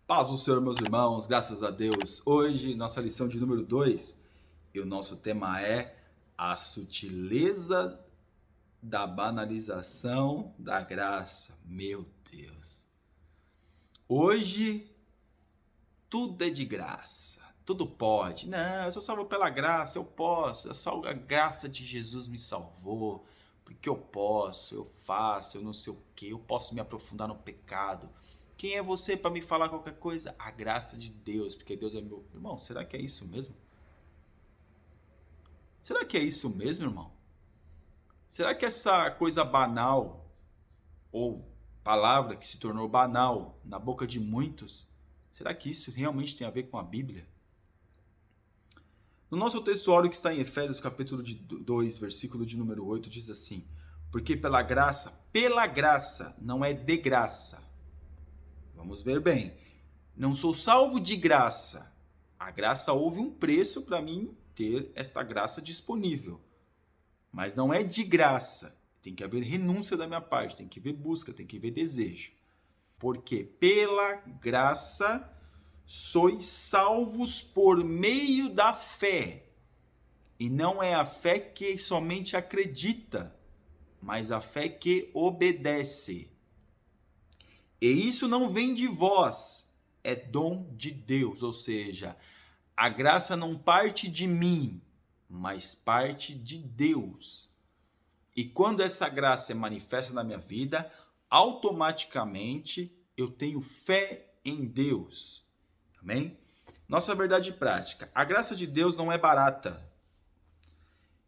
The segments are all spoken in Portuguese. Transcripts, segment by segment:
Paz do Senhor, meus irmãos, graças a Deus. Hoje, nossa lição de número 2, e o nosso tema é a sutileza da banalização da graça. Meu Deus. Hoje, tudo é de graça, tudo pode. Não, eu sou salvo pela graça, eu posso. Só a graça de Jesus me salvou, porque eu posso, eu faço, eu não sei o que, eu posso me aprofundar no pecado. Quem é você para me falar qualquer coisa? A graça de Deus, porque Deus é meu irmão. Será que é isso mesmo? Será que é isso mesmo, irmão? Será que essa coisa banal ou palavra que se tornou banal na boca de muitos, será que isso realmente tem a ver com a Bíblia? No nosso textuário que está em Efésios, capítulo 2, versículo de número 8, diz assim: porque pela graça, não é de graça. Vamos ver bem. Não sou salvo de graça. A graça houve um preço para mim ter esta graça disponível. Mas não é de graça. Tem que haver renúncia da minha parte, tem que haver busca, tem que haver desejo. Porque pela graça sois salvos por meio da fé. E não é a fé que somente acredita, mas a fé que obedece. E isso não vem de vós, é dom de Deus, ou seja, a graça não parte de mim, mas parte de Deus. E quando essa graça é manifesta na minha vida, automaticamente eu tenho fé em Deus. Amém? Nossa verdade prática. A graça de Deus não é barata.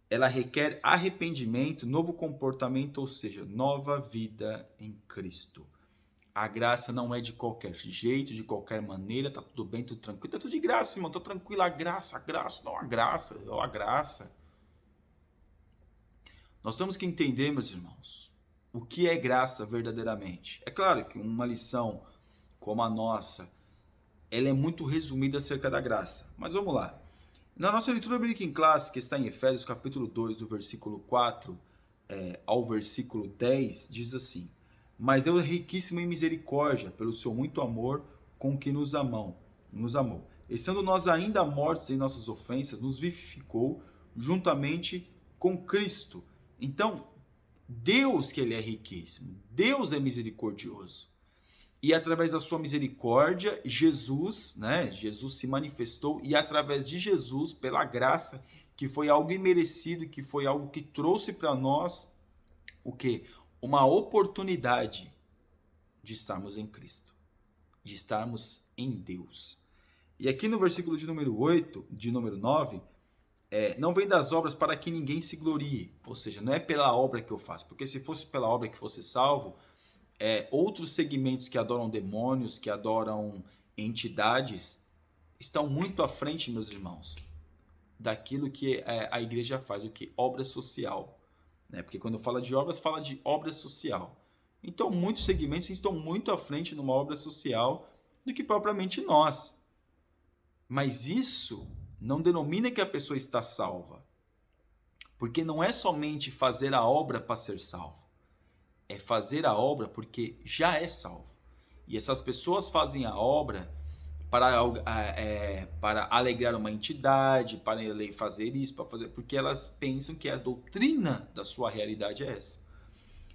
Ela requer arrependimento, novo comportamento, ou seja, nova vida em Cristo. A graça não é de qualquer jeito, de qualquer maneira, tá tudo bem, tudo tranquilo. Tá tudo de graça, irmão, tô tranquilo. A graça, não a graça, a graça. Nós temos que entender, meus irmãos, o que é graça verdadeiramente. É claro que uma lição como a nossa, ela é muito resumida acerca da graça. Mas vamos lá. Na nossa leitura bíblica em classe, que está em Efésios capítulo 2, do versículo 4 ao versículo 10, diz assim: mas Deus é riquíssimo em misericórdia, pelo seu muito amor com que nos amou. Estando nós ainda mortos em nossas ofensas, nos vivificou juntamente com Cristo. Então, Deus que ele é riquíssimo, Deus é misericordioso. E através da sua misericórdia, Jesus se manifestou, e através de Jesus, pela graça, que foi algo imerecido, que foi algo que trouxe para nós o quê? Uma oportunidade de estarmos em Cristo, de estarmos em Deus. E aqui no versículo de número 8, de número 9, não vem das obras para que ninguém se glorie, ou seja, não é pela obra que eu faço, porque se fosse pela obra que fosse salvo, outros segmentos que adoram demônios, que adoram entidades, estão muito à frente, meus irmãos, daquilo que a igreja faz, o que? Obra social. Porque quando fala de obras, fala de obra social. Então, muitos segmentos estão muito à frente numa obra social do que propriamente nós. Mas isso não denomina que a pessoa está salva. Porque não é somente fazer a obra para ser salvo. É fazer a obra porque já é salvo. E essas pessoas fazem a obra para alegrar uma entidade, para fazer isso, porque elas pensam que a doutrina da sua realidade é essa.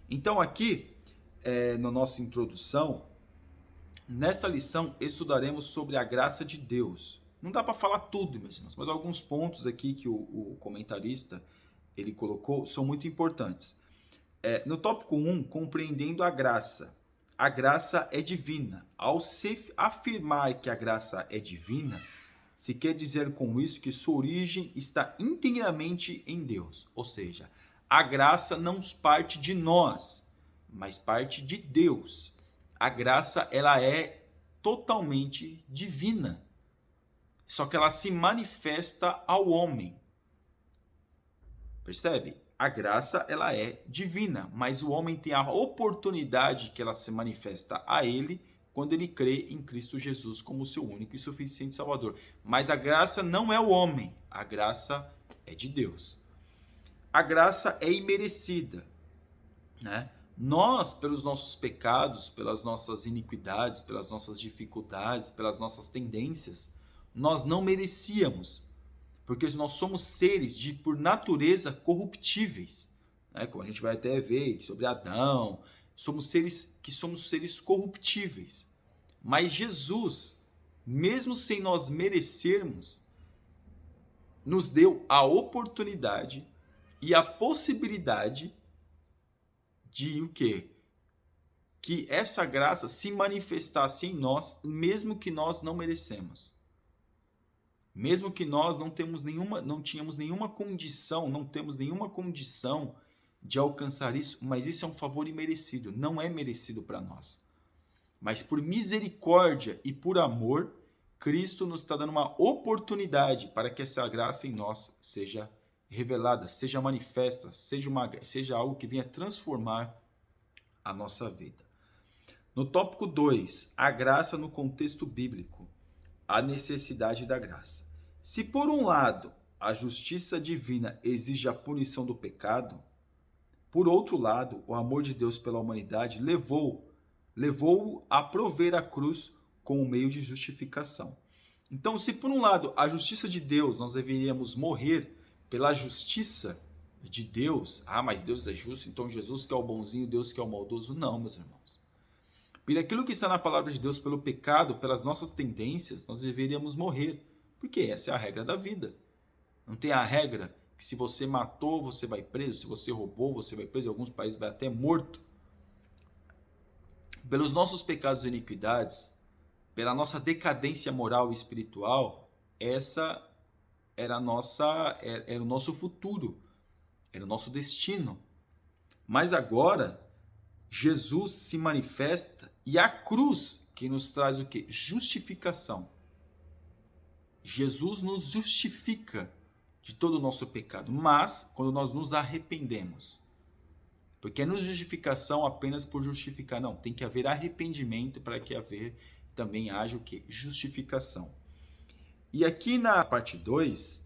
Então aqui, na nossa introdução, nesta lição estudaremos sobre a graça de Deus. Não dá para falar tudo, meus irmãos, mas alguns pontos aqui que o comentarista ele colocou são muito importantes. No tópico 1, compreendendo a graça. A graça é divina. Ao se afirmar que a graça é divina, se quer dizer com isso que sua origem está inteiramente em Deus. Ou seja, a graça não parte de nós, mas parte de Deus. A graça, ela é totalmente divina. Só que ela se manifesta ao homem. Percebe? A graça, ela é divina, mas o homem tem a oportunidade que ela se manifesta a ele quando ele crê em Cristo Jesus como seu único e suficiente Salvador. Mas a graça não é o homem, a graça é de Deus. A graça é imerecida, Nós, pelos nossos pecados, pelas nossas iniquidades, pelas nossas dificuldades, pelas nossas tendências, nós não merecíamos, porque nós somos seres de, por natureza, corruptíveis, né? Como a gente vai até ver sobre Adão, somos seres corruptíveis. Mas Jesus, mesmo sem nós merecermos, nos deu a oportunidade e a possibilidade de o quê? Que essa graça se manifestasse em nós, mesmo que nós não merecemos. Mesmo que nós não tínhamos nenhuma condição, não temos nenhuma condição de alcançar isso, mas isso é um favor imerecido, não é merecido para nós. Mas por misericórdia e por amor, Cristo nos está dando uma oportunidade para que essa graça em nós seja revelada, seja manifesta, seja algo que venha transformar a nossa vida. No tópico 2, a graça no contexto bíblico, a necessidade da graça. Se por um lado a justiça divina exige a punição do pecado, por outro lado, o amor de Deus pela humanidade levou-o a prover a cruz como meio de justificação. Então, se por um lado a justiça de Deus, nós deveríamos morrer pela justiça de Deus, mas Deus é justo, então Jesus que é o bonzinho, Deus que é o maldoso. Não, meus irmãos. Por aquilo que está na palavra de Deus, pelo pecado, pelas nossas tendências, nós deveríamos morrer, porque essa é a regra da vida. Não tem a regra que se você matou, você vai preso, se você roubou, você vai preso, em alguns países vai até morto. Pelos nossos pecados e iniquidades, pela nossa decadência moral e espiritual, essa era o nosso futuro, era o nosso destino. Mas agora, Jesus se manifesta e a cruz que nos traz o quê? Justificação. Jesus nos justifica de todo o nosso pecado, mas quando nós nos arrependemos. Porque não é justificação apenas por justificar, não. Tem que haver arrependimento para que também haja o quê? Justificação. E aqui na parte 2,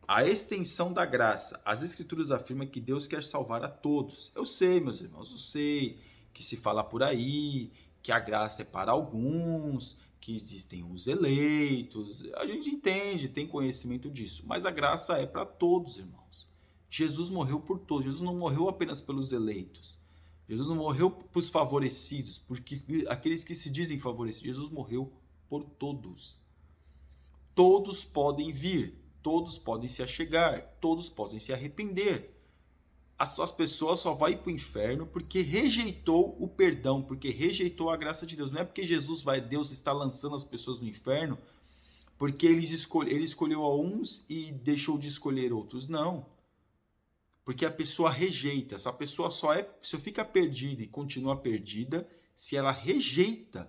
a extensão da graça. As Escrituras afirmam que Deus quer salvar a todos. Eu sei, meus irmãos, eu sei que se fala por aí, que a graça é para alguns, que existem os eleitos. A gente entende, tem conhecimento disso. Mas a graça é para todos, irmãos. Jesus morreu por todos. Jesus não morreu apenas pelos eleitos. Jesus não morreu para os favorecidos, porque aqueles que se dizem favorecidos. Jesus morreu por todos. Todos podem vir, todos podem se achegar, todos podem se arrepender. As pessoas só vão para o inferno porque rejeitou o perdão, porque rejeitou a graça de Deus. Não é porque Deus está lançando as pessoas no inferno, porque ele escolheu a uns e deixou de escolher outros. Não. Porque a pessoa rejeita. Essa pessoa só fica perdida e continua perdida se ela rejeitar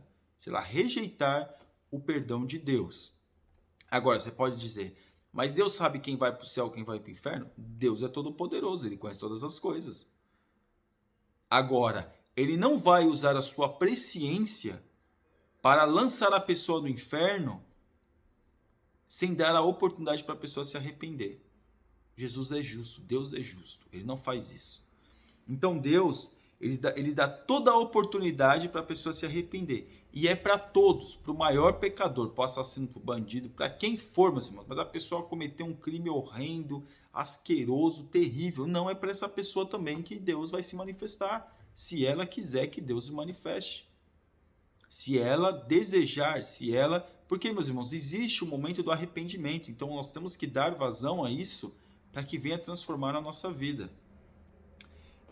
o perdão de Deus. Agora, você pode dizer, mas Deus sabe quem vai para o céu, quem vai para o inferno? Deus é todo poderoso, Ele conhece todas as coisas. Agora, Ele não vai usar a sua presciência para lançar a pessoa no inferno sem dar a oportunidade para a pessoa se arrepender. Jesus é justo, Deus é justo, Ele não faz isso. Então Deus, ele dá toda a oportunidade para a pessoa se arrepender. E é para todos, para o maior pecador, para o assassino, para o bandido, para quem for, meus irmãos. Mas a pessoa cometeu um crime horrendo, asqueroso, terrível. Não é para essa pessoa também que Deus vai se manifestar. Se ela quiser que Deus se manifeste. Se ela desejar, Porque, meus irmãos, existe o momento do arrependimento. Então nós temos que dar vazão a isso para que venha transformar a nossa vida.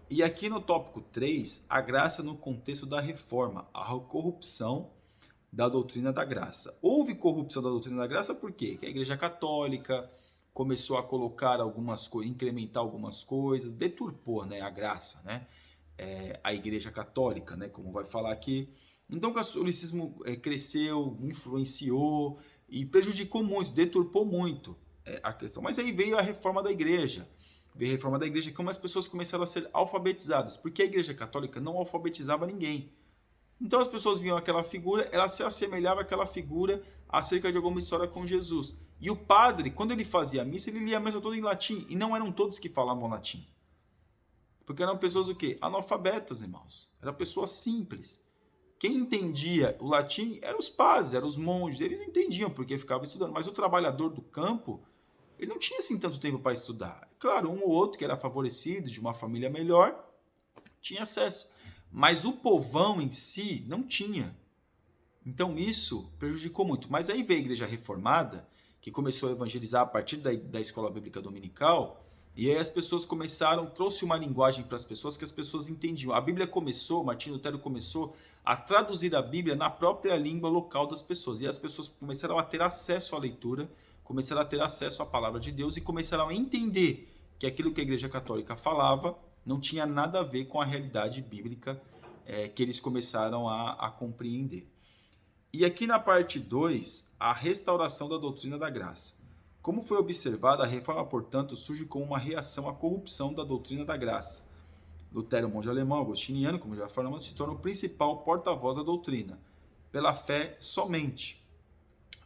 E aqui no tópico 3, a graça no contexto da reforma, a corrupção da doutrina da graça. Houve corrupção da doutrina da graça por quê? Porque a Igreja Católica começou a colocar algumas coisas, incrementar algumas coisas, deturpou, a graça, a Igreja Católica, como vai falar aqui. Então o catolicismo cresceu, influenciou e prejudicou muito, deturpou muito a questão. Mas aí veio a reforma da Igreja. Veio a reforma da Igreja, como as pessoas começaram a ser alfabetizadas, porque a Igreja Católica não alfabetizava ninguém. Então as pessoas viam aquela figura, ela se assemelhava àquela figura acerca de alguma história com Jesus. E o padre, quando ele fazia a missa, ele lia a missa toda em latim, e não eram todos que falavam latim. Porque eram pessoas o quê? Analfabetas, irmãos. Eram pessoas simples. Quem entendia o latim eram os padres, eram os monges. Eles entendiam porque ficavam estudando. Mas o trabalhador do campo, ele não tinha assim tanto tempo para estudar. Claro, um ou outro que era favorecido, de uma família melhor, tinha acesso. Mas o povão em si não tinha. Então isso prejudicou muito. Mas aí veio a Igreja Reformada, que começou a evangelizar a partir da escola bíblica dominical, e aí as pessoas começaram, trouxe uma linguagem para as pessoas que as pessoas entendiam. A Bíblia começou, Martinho Lutero começou a traduzir a Bíblia na própria língua local das pessoas. E as pessoas começaram a ter acesso à leitura, começaram a ter acesso à palavra de Deus e começaram a entender que aquilo que a Igreja Católica falava não tinha nada a ver com a realidade bíblica que eles começaram a compreender. E aqui na parte 2, a restauração da doutrina da graça. Como foi observado, a reforma, portanto, surge como uma reação à corrupção da doutrina da graça. Lutero, monge alemão, agostiniano, como já falamos, se torna o principal porta-voz da doutrina, pela fé somente.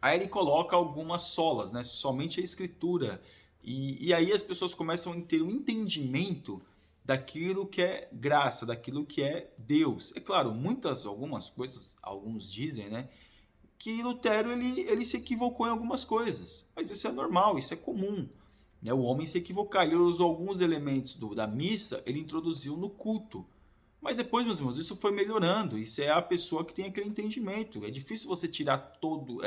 Aí ele coloca algumas solas, né? Somente a escritura. E aí as pessoas começam a ter um entendimento daquilo que é graça, daquilo que é Deus. É claro, algumas coisas, alguns dizem, né? Que Lutero ele se equivocou em algumas coisas, mas isso é normal, isso é comum, né? O homem se equivocar, ele usou alguns elementos da missa, ele introduziu no culto, mas depois, meus irmãos, isso foi melhorando, isso é a pessoa que tem aquele entendimento, é difícil você tirar todo,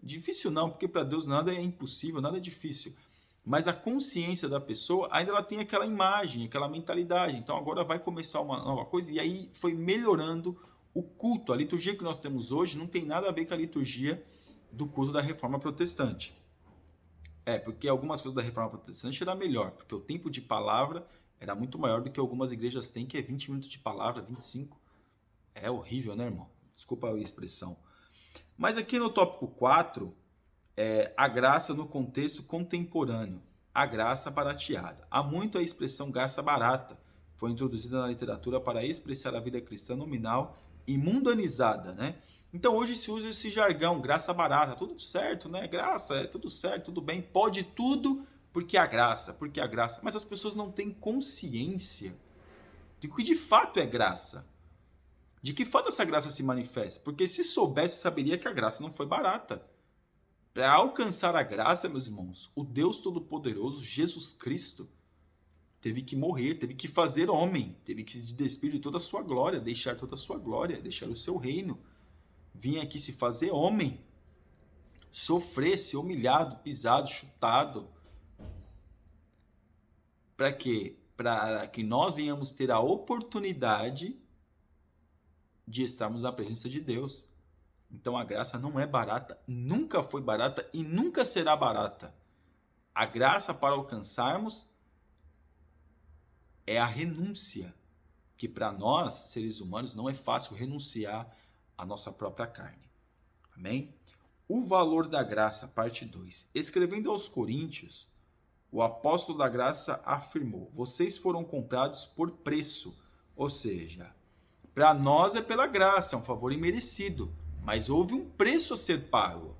difícil não, porque para Deus nada é impossível, nada é difícil, mas a consciência da pessoa ainda ela tem aquela imagem, aquela mentalidade, então agora vai começar uma nova coisa, e aí foi melhorando o culto, a liturgia que nós temos hoje não tem nada a ver com a liturgia do culto da Reforma Protestante. Porque algumas coisas da Reforma Protestante era melhor, porque o tempo de palavra era muito maior do que algumas igrejas têm, que é 20 minutos de palavra, 25. É horrível, né, irmão? Desculpa a expressão. Mas aqui no tópico 4, a graça no contexto contemporâneo, a graça barateada. Há muito a expressão graça barata, foi introduzida na literatura para expressar a vida cristã nominal e mundanizada, né? Então hoje se usa esse jargão, graça barata, tudo certo, né? Graça, é tudo certo, tudo bem, pode tudo porque a graça, mas as pessoas não têm consciência de que de fato é graça. De que fato essa graça se manifesta? Porque se soubesse, saberia que a graça não foi barata. Para alcançar a graça, meus irmãos, o Deus Todo-Poderoso, Jesus Cristo, teve que morrer, teve que fazer homem, teve que se despir de toda a sua glória, deixar toda a sua glória, deixar o seu reino, vir aqui se fazer homem, sofrer, ser humilhado, pisado, chutado. Para quê? Para que nós venhamos ter a oportunidade de estarmos na presença de Deus. Então a graça não é barata, nunca foi barata e nunca será barata. A graça para alcançarmos é a renúncia, que para nós, seres humanos, não é fácil renunciar à nossa própria carne. Amém? O valor da graça, parte 2. Escrevendo aos Coríntios, o apóstolo da graça afirmou: vocês foram comprados por preço. Ou seja, para nós é pela graça, é um favor imerecido, mas houve um preço a ser pago.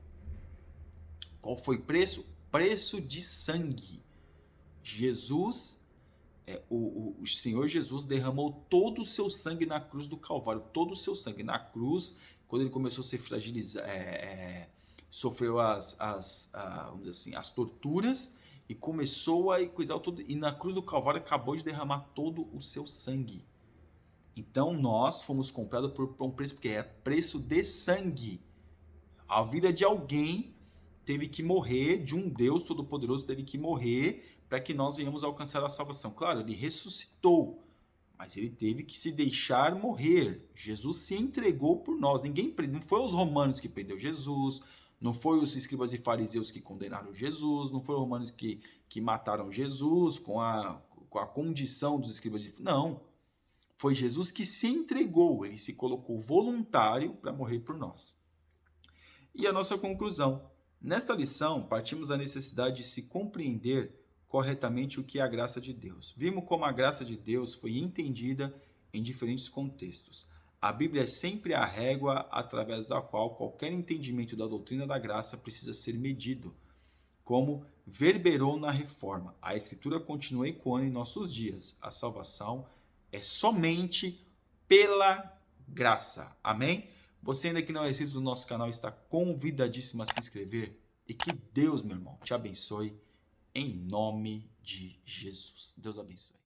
Qual foi o preço? Preço de sangue. O Senhor Jesus derramou todo o seu sangue na cruz do Calvário, todo o seu sangue na cruz, quando ele começou a ser fragilizado, sofreu vamos dizer assim, as torturas e começou a coisar tudo, e na cruz do Calvário acabou de derramar todo o seu sangue. Então nós fomos comprados por um preço, porque é preço de sangue. A vida de alguém teve que morrer, de um Deus Todo-Poderoso teve que morrer para que nós venhamos alcançar a salvação. Claro, ele ressuscitou, mas ele teve que se deixar morrer. Jesus se entregou por nós. Não foi os romanos que prendeu Jesus, não foi os escribas e fariseus que condenaram Jesus, não foi os romanos que mataram Jesus com a condição dos escribas e não. Foi Jesus que se entregou, ele se colocou voluntário para morrer por nós. E a nossa conclusão. Nesta lição, partimos da necessidade de se compreender corretamente o que é a graça de Deus. Vimos como a graça de Deus foi entendida em diferentes contextos. A Bíblia é sempre a régua através da qual qualquer entendimento da doutrina da graça precisa ser medido, como verberou na reforma. A Escritura continua ecoando em nossos dias. A salvação é somente pela graça. Amém? Você ainda que não é inscrito no nosso canal está convidadíssimo a se inscrever. E que Deus, meu irmão, te abençoe em nome de Jesus. Deus abençoe.